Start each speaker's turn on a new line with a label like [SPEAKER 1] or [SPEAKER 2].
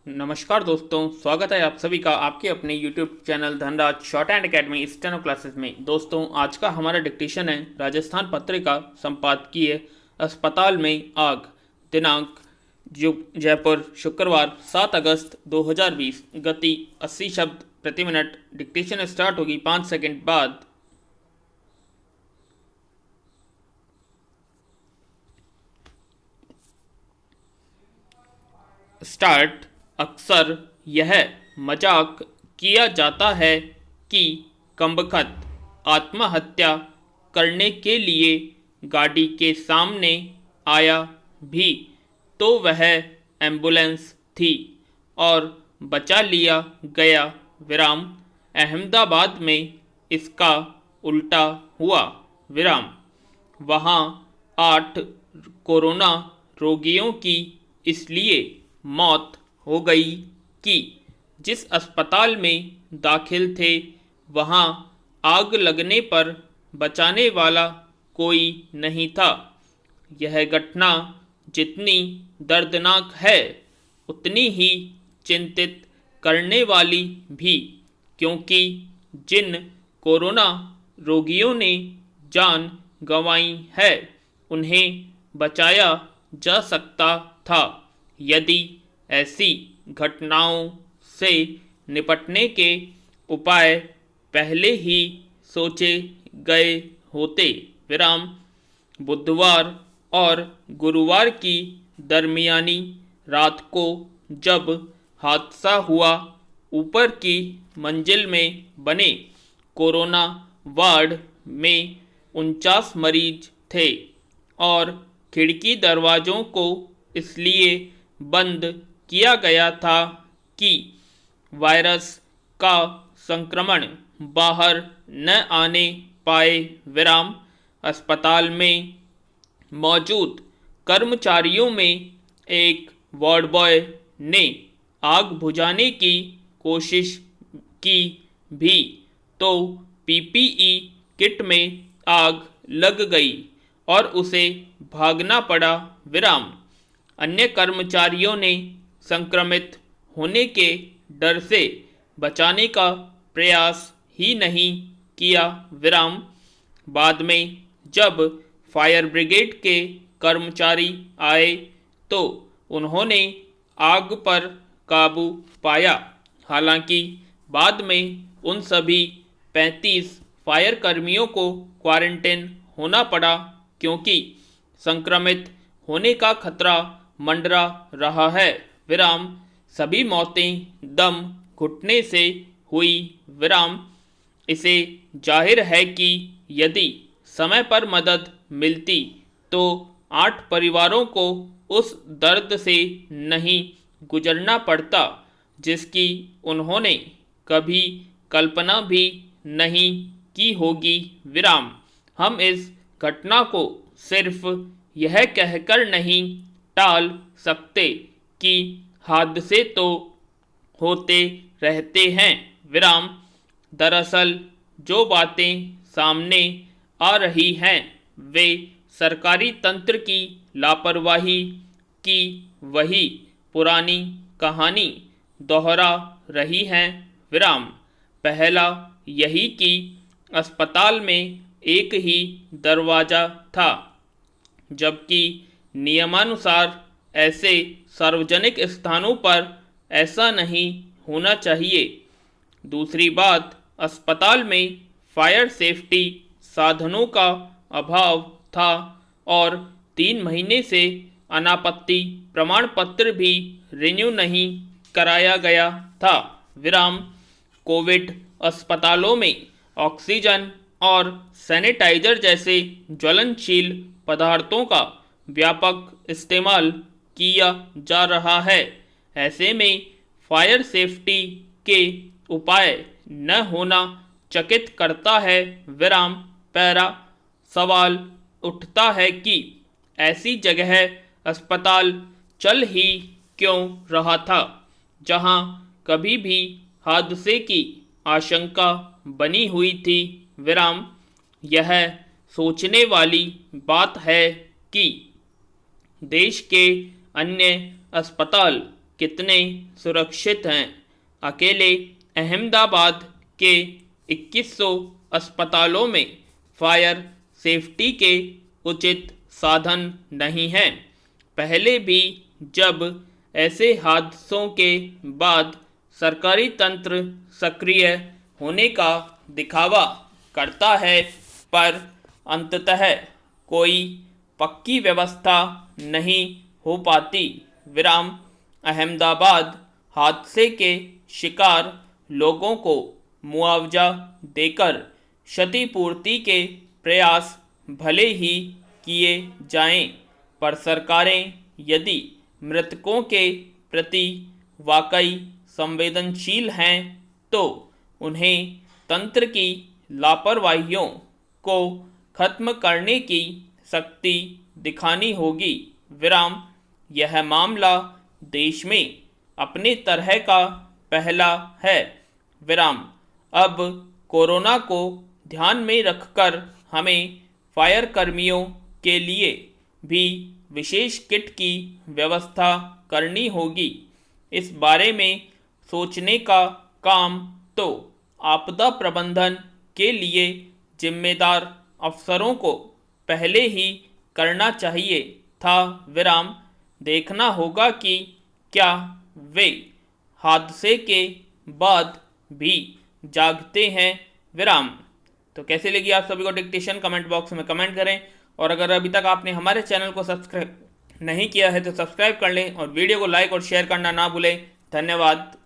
[SPEAKER 1] नमस्कार दोस्तों, स्वागत है आप सभी का आपके अपने YouTube channel Dhanraj short and academy steno classes में। दोस्तों, आज का हमारा डिक्टेशन है राजस्थान पत्रिका संपादकीय अस्पताल में आग, दिनांक जयपुर, शुक्रवार 7 अगस्त 2020। गति 80 शब्द प्रति मिनट। डिक्टेशन स्टार्ट होगी 5 सेकंड बाद। स्टार्ट। अक्सर यह मजाक किया जाता है कि कमबख्त आत्महत्या करने के लिए गाड़ी के सामने आया भी तो वह एम्बुलेंस थी और बचा लिया गया। विराम। अहमदाबाद में इसका उल्टा हुआ। विराम। वहाँ 8 कोरोना रोगियों की इसलिए मौत हो गई कि जिस अस्पताल में दाखिल थे वहाँ आग लगने पर बचाने वाला कोई नहीं था। यह घटना जितनी दर्दनाक है उतनी ही चिंतित करने वाली भी, क्योंकि जिन कोरोना रोगियों ने जान गंवाई है उन्हें बचाया जा सकता था यदि ऐसी घटनाओं से निपटने के उपाय पहले ही सोचे गए होते। विराम। बुधवार और गुरुवार की दरमियानी रात को जब हादसा हुआ, ऊपर की मंजिल में बने कोरोना वार्ड में 49 मरीज थे और खिड़की दरवाज़ों को इसलिए बंद किया गया था कि वायरस का संक्रमण बाहर न आने पाए। विराम। अस्पताल में मौजूद कर्मचारियों में एक वार्ड बॉय ने आग बुझाने की कोशिश की भी तो पीपीई किट में आग लग गई और उसे भागना पड़ा। विराम। अन्य कर्मचारियों ने संक्रमित होने के डर से बचाने का प्रयास ही नहीं किया। विराम। बाद में जब फायर ब्रिगेड के कर्मचारी आए तो उन्होंने आग पर काबू पाया। हालांकि बाद में उन सभी 35 फायर कर्मियों को क्वारंटाइन होना पड़ा, क्योंकि संक्रमित होने का खतरा मंडरा रहा है। विराम। सभी मौतें दम घुटने से हुई। विराम। इसे जाहिर है कि यदि समय पर मदद मिलती तो 8 परिवारों को उस दर्द से नहीं गुजरना पड़ता जिसकी उन्होंने कभी कल्पना भी नहीं की होगी। विराम। हम इस घटना को सिर्फ यह कहकर नहीं टाल सकते कि हादसे तो होते रहते हैं। विराम। दरअसल जो बातें सामने आ रही हैं वे सरकारी तंत्र की लापरवाही की वही पुरानी कहानी दोहरा रही हैं। विराम। पहला यही कि अस्पताल में एक ही दरवाज़ा था, जबकि नियमानुसार ऐसे सार्वजनिक स्थानों पर ऐसा नहीं होना चाहिए। दूसरी बात, अस्पताल में फायर सेफ्टी साधनों का अभाव था और 3 महीने से अनापत्ति प्रमाण पत्र भी रिन्यू नहीं कराया गया था। विराम। कोविड अस्पतालों में ऑक्सीजन और सैनिटाइजर जैसे ज्वलनशील पदार्थों का व्यापक इस्तेमाल किया जा रहा है। ऐसे में फायर सेफ्टी के उपाय न होना चकित करता है। विराम। पैरा। सवाल उठता है कि ऐसी जगह अस्पताल चल ही क्यों रहा था जहां कभी भी हादसे की आशंका बनी हुई थी। विराम। यह सोचने वाली बात है कि देश के अन्य अस्पताल कितने सुरक्षित हैं? अकेले अहमदाबाद के 2100 अस्पतालों में फायर सेफ्टी के उचित साधन नहीं हैं। पहले भी जब ऐसे हादसों के बाद सरकारी तंत्र सक्रिय होने का दिखावा करता है, पर अंततः कोई पक्की व्यवस्था नहीं हो पाती। विराम। अहमदाबाद हादसे के शिकार लोगों को मुआवजा देकर क्षतिपूर्ति के प्रयास भले ही किए जाएं, पर सरकारें यदि मृतकों के प्रति वाकई संवेदनशील हैं तो उन्हें तंत्र की लापरवाहियों को खत्म करने की शक्ति दिखानी होगी। विराम। यह मामला देश में अपने तरह का पहला है। विराम। अब कोरोना को ध्यान में रखकर हमें फायर कर्मियों के लिए भी विशेष किट की व्यवस्था करनी होगी। इस बारे में सोचने का काम तो आपदा प्रबंधन के लिए जिम्मेदार अफसरों को पहले ही करना चाहिए था। विराम। देखना होगा कि क्या वे हादसे के बाद भी जागते हैं। विराम। तो कैसे लगी आप सभी को डिक्टेशन? कमेंट बॉक्स में कमेंट करें, और अगर अभी तक आपने हमारे चैनल को सब्सक्राइब नहीं किया है तो सब्सक्राइब कर लें और वीडियो को लाइक और शेयर करना ना भूलें। धन्यवाद।